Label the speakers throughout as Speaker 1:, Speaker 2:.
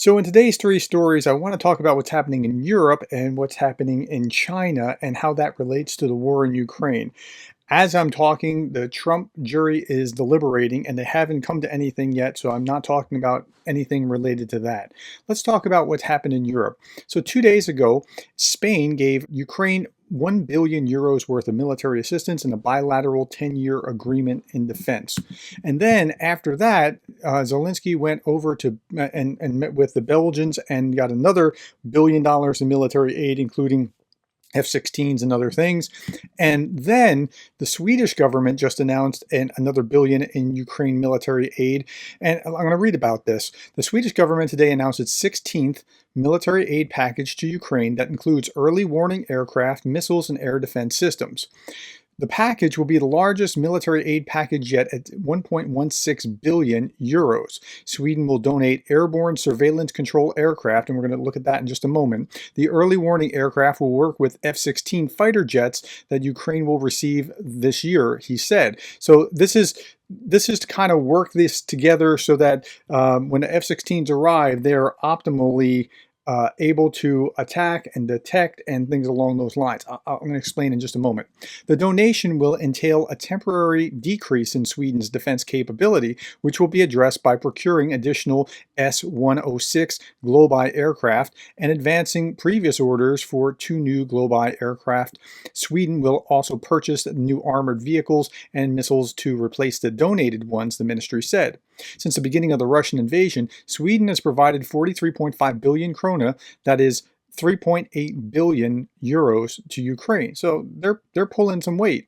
Speaker 1: So in today's three stories, I want to talk about what's happening in Europe and what's happening in China and how that relates to the war in Ukraine. As I'm talking, the Trump jury is deliberating and they haven't come to anything yet, so I'm not talking about anything related to that. Let's talk about what's happened in Europe. So 2 days ago, Spain gave Ukraine 1 billion euros worth of military assistance in a bilateral 10-year agreement in defense. And then after that, Zelensky went over to and met with the Belgians and got another $1 billion in military aid, including F-16s and other things. And then the Swedish government just announced another billion in Ukraine military aid. And I'm going to read about this. The Swedish government today announced its 16th military aid package to Ukraine that includes early warning aircraft, missiles, and air defense systems. The package will be the largest military aid package yet at 1.16 billion euros. Sweden will donate airborne surveillance control aircraft, and we're going to look at that in just a moment. The early warning aircraft will work with F-16 fighter jets that Ukraine will receive this year, he said. So this is to kind of work this together so that when the F-16s arrive, they're optimally able to attack and detect and things along those lines. I'm going to explain in just a moment. The donation will entail a temporary decrease in Sweden's defense capability, which will be addressed by procuring additional S-106 Globi aircraft and advancing previous orders for 2 new Globi aircraft. Sweden will also purchase new armored vehicles and missiles to replace the donated ones, the ministry said. Since the beginning of the Russian invasion, Sweden has provided 43.5 billion krona, that is 3.8 billion euros, to Ukraine. So they're pulling some weight.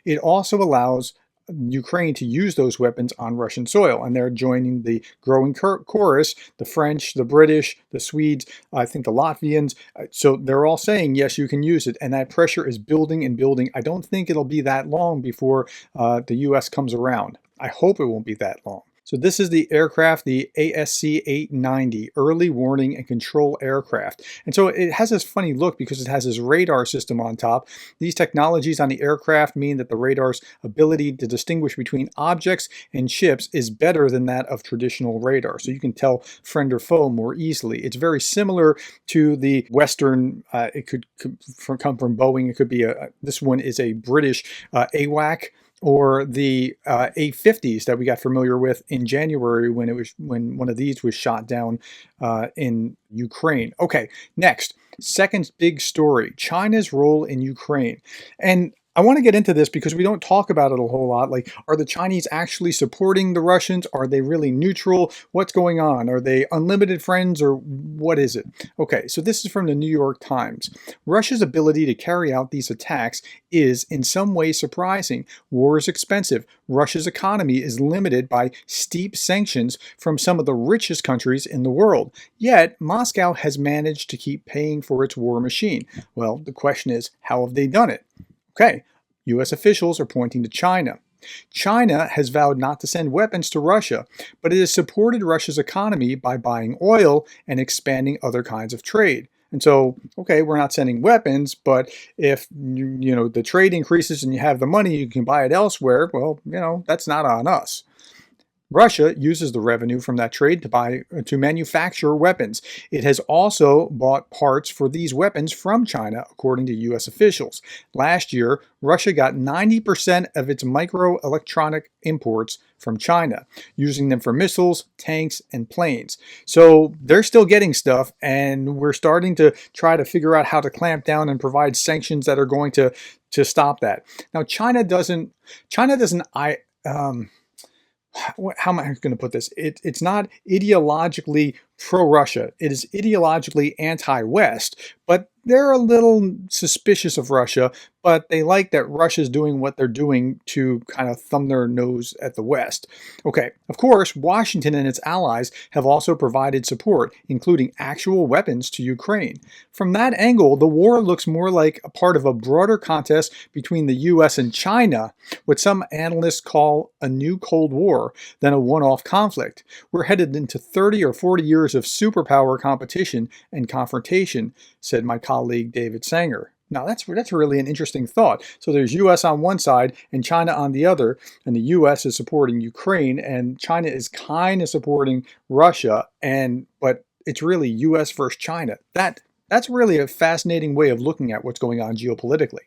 Speaker 1: It also allows Ukraine to use those weapons on Russian soil, and they're joining the growing chorus, the French, the British, the Swedes, I think the Latvians. So they're all saying, yes, you can use it, and that pressure is building and building. I don't think it'll be that long before the U.S. comes around. I hope it won't be that long. So this is the aircraft, the ASC-890, Early Warning and Control Aircraft. And so it has this funny look because it has this radar system on top. These technologies on the aircraft mean that the radar's ability to distinguish between objects and ships is better than that of traditional radar. So you can tell friend or foe more easily. It's very similar to the Western, it could come from Boeing. It could be this one is a British AWAC, or the A-50s that we got familiar with in January when one of these was shot down in Ukraine. Okay, next, second big story, China's role in Ukraine. And I want to get into this because we don't talk about it a whole lot. Like, are the Chinese actually supporting the Russians? Are they really neutral? What's going on? Are they unlimited friends, or what is it? Okay, so this is from the New York Times. Russia's ability to carry out these attacks is in some ways surprising. War is expensive. Russia's economy is limited by steep sanctions from some of the richest countries in the world. Yet, Moscow has managed to keep paying for its war machine. Well, the question is, how have they done it? Okay, U.S. officials are pointing to China. China has vowed not to send weapons to Russia, but it has supported Russia's economy by buying oil and expanding other kinds of trade. And so, okay, we're not sending weapons, but if the trade increases and you have the money, you can buy it elsewhere. Well, that's not on us. Russia uses the revenue from that trade to manufacture weapons. It has also bought parts for these weapons from China, according to U.S. officials. Last year, Russia got 90% of its microelectronic imports from China, using them for missiles, tanks, and planes. So they're still getting stuff, and we're starting to try to figure out how to clamp down and provide sanctions that are going to stop that. Now, China doesn't how am I going to put this? It's not ideologically pro-Russia. It is ideologically anti-West, but they're a little suspicious of Russia, but they like that Russia's doing what they're doing to kind of thumb their nose at the West. Okay, of course, Washington and its allies have also provided support, including actual weapons to Ukraine. From that angle, the war looks more like a part of a broader contest between the US and China, what some analysts call a new Cold War, than a one-off conflict. We're headed into 30 or 40 years of superpower competition and confrontation, said my colleague David Sanger. Now that's really an interesting thought. So there's US on one side and China on the other, and the US is supporting Ukraine and China is kind of supporting Russia, but it's really US versus China. That's really a fascinating way of looking at what's going on geopolitically.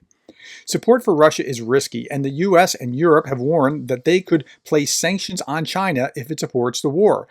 Speaker 1: Support for Russia is risky, and the US and Europe have warned that they could place sanctions on China if it supports the war.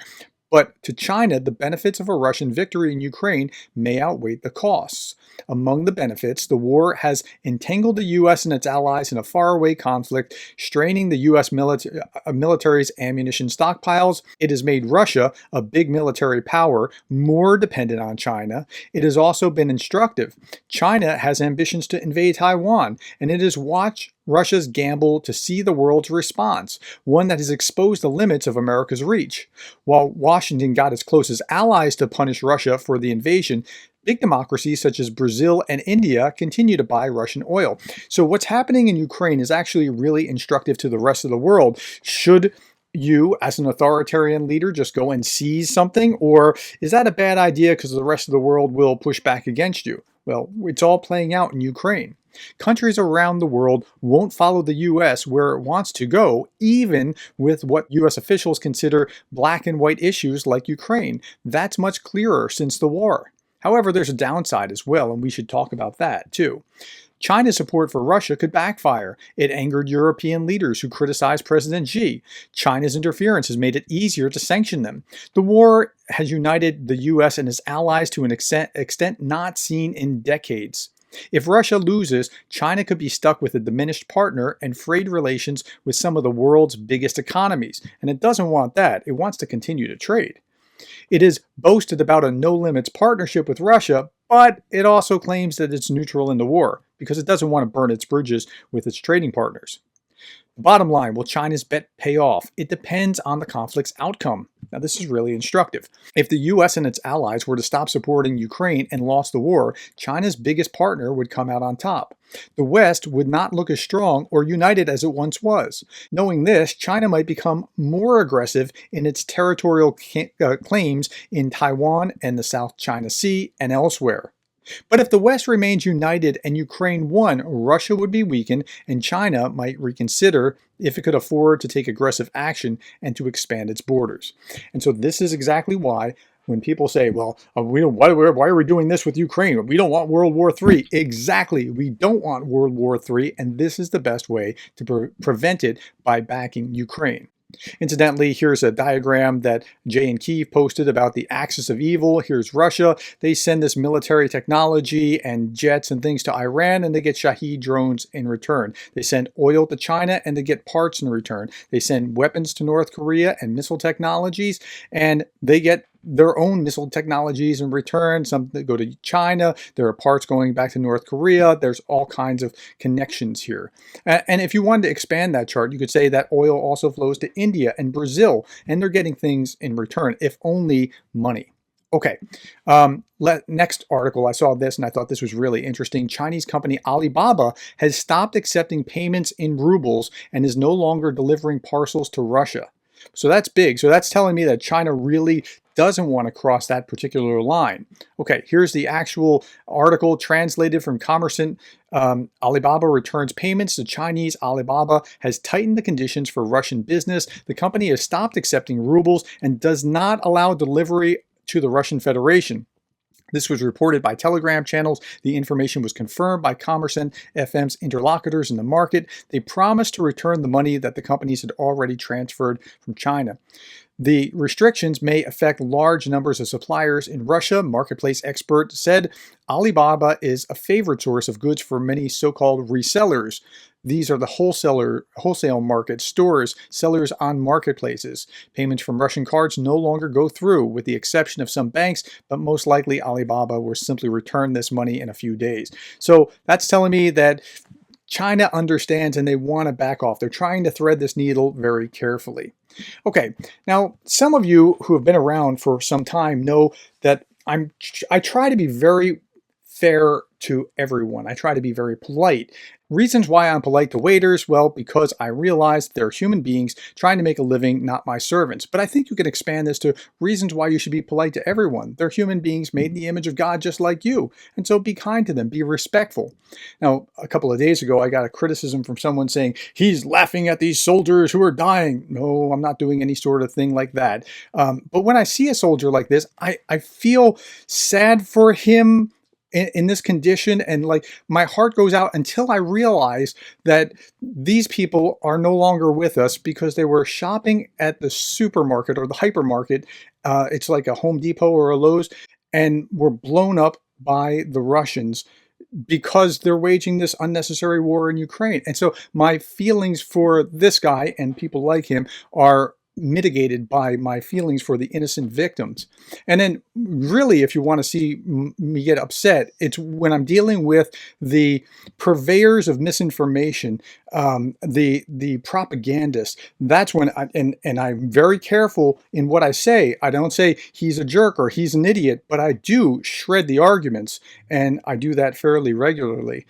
Speaker 1: But to China, the benefits of a Russian victory in Ukraine may outweigh the costs. Among the benefits, the war has entangled the U.S. and its allies in a faraway conflict, straining the U.S. Military's ammunition stockpiles. It has made Russia, a big military power, more dependent on China. It has also been instructive. China has ambitions to invade Taiwan, and it has watched Russia's gamble to see the world's response, one that has exposed the limits of America's reach. While Washington got its closest allies to punish Russia for the invasion, big democracies such as Brazil and India continue to buy Russian oil. So what's happening in Ukraine is actually really instructive to the rest of the world. Should you, as an authoritarian leader, just go and seize something? Or is that a bad idea because the rest of the world will push back against you? Well, it's all playing out in Ukraine. Countries around the world won't follow the U.S. where it wants to go, even with what U.S. officials consider black and white issues like Ukraine. That's much clearer since the war. However, there's a downside as well, and we should talk about that too. China's support for Russia could backfire. It angered European leaders who criticized President Xi. China's interference has made it easier to sanction them. The war has united the U.S. and its allies to an extent not seen in decades. If Russia loses, China could be stuck with a diminished partner and frayed relations with some of the world's biggest economies. And it doesn't want that. It wants to continue to trade. It has boasted about a no-limits partnership with Russia, but it also claims that it's neutral in the war because it doesn't want to burn its bridges with its trading partners. Bottom line, will China's bet pay off? It depends on the conflict's outcome. Now, this is really instructive. If the U.S. and its allies were to stop supporting Ukraine and lost the war, China's biggest partner would come out on top. The West would not look as strong or united as it once was. Knowing this, China might become more aggressive in its territorial claims in Taiwan and the South China Sea and elsewhere. But if the West remains united and Ukraine won, Russia would be weakened and China might reconsider if it could afford to take aggressive action and to expand its borders. And so this is exactly why when people say, well, why are we doing this with Ukraine? We don't want World War III. Exactly. We don't want World War III, and this is the best way to prevent it by backing Ukraine. Incidentally, here's a diagram that Jay and Kiev posted about the axis of evil. Here's Russia. They send this military technology and jets and things to Iran, and they get Shahed drones in return. They send oil to China, and they get parts in return. They send weapons to North Korea and missile technologies, and they get their own missile technologies in return. Some that go to China. There are parts going back to North Korea. There's all kinds of connections here. And if you wanted to expand that chart, you could say that oil also flows to India and Brazil, and they're getting things in return, if only money. Okay, next article, I saw this and I thought this was really interesting. Chinese company Alibaba has stopped accepting payments in rubles and is no longer delivering parcels to Russia. So that's big. So that's telling me that China really doesn't want to cross that particular line. Okay, here's the actual article translated from Commercant. Alibaba returns payments to Chinese. Alibaba has tightened the conditions for Russian business. The company has stopped accepting rubles and does not allow delivery to the Russian Federation. This was reported by Telegram channels. The information was confirmed by Commercant FM's interlocutors in the market. They promised to return the money that the companies had already transferred from China. The restrictions may affect large numbers of suppliers in Russia. Marketplace expert said Alibaba is a favorite source of goods for many so-called resellers. These are the wholesale market stores, sellers on marketplaces. Payments from Russian cards no longer go through, with the exception of some banks, but most likely Alibaba will simply return this money in a few days. So that's telling me that China understands and they want to back off. They're trying to thread this needle very carefully. Okay, now some of you who have been around for some time know that I try to be very fair to everyone. I try to be very polite. Reasons why I'm polite to waiters, well, because I realize they're human beings trying to make a living, not my servants. But I think you can expand this to reasons why you should be polite to everyone. They're human beings made in the image of God just like you. And so be kind to them, be respectful. Now, a couple of days ago, I got a criticism from someone saying, he's laughing at these soldiers who are dying. No, I'm not doing any sort of thing like that. But when I see a soldier like this, I feel sad for him in this condition, and like my heart goes out until I realize that these people are no longer with us because they were shopping at the supermarket or the hypermarket. It's like a Home Depot or a Lowe's, and were blown up by the Russians because they're waging this unnecessary war in Ukraine. And so my feelings for this guy and people like him are mitigated by my feelings for the innocent victims. And then really, if you want to see me get upset, it's when I'm dealing with the purveyors of misinformation, the propagandists. That's when and I'm very careful in what I say. I don't say he's a jerk or he's an idiot, but I do shred the arguments, and I do that fairly regularly.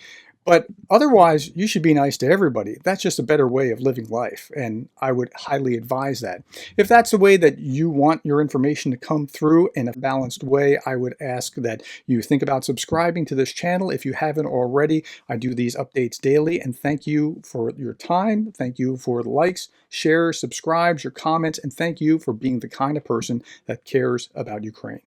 Speaker 1: But otherwise, you should be nice to everybody. That's just a better way of living life, and I would highly advise that. If that's the way that you want your information to come through in a balanced way, I would ask that you think about subscribing to this channel if you haven't already. I do these updates daily, and thank you for your time. Thank you for the likes, shares, subscribes, your comments, and thank you for being the kind of person that cares about Ukraine.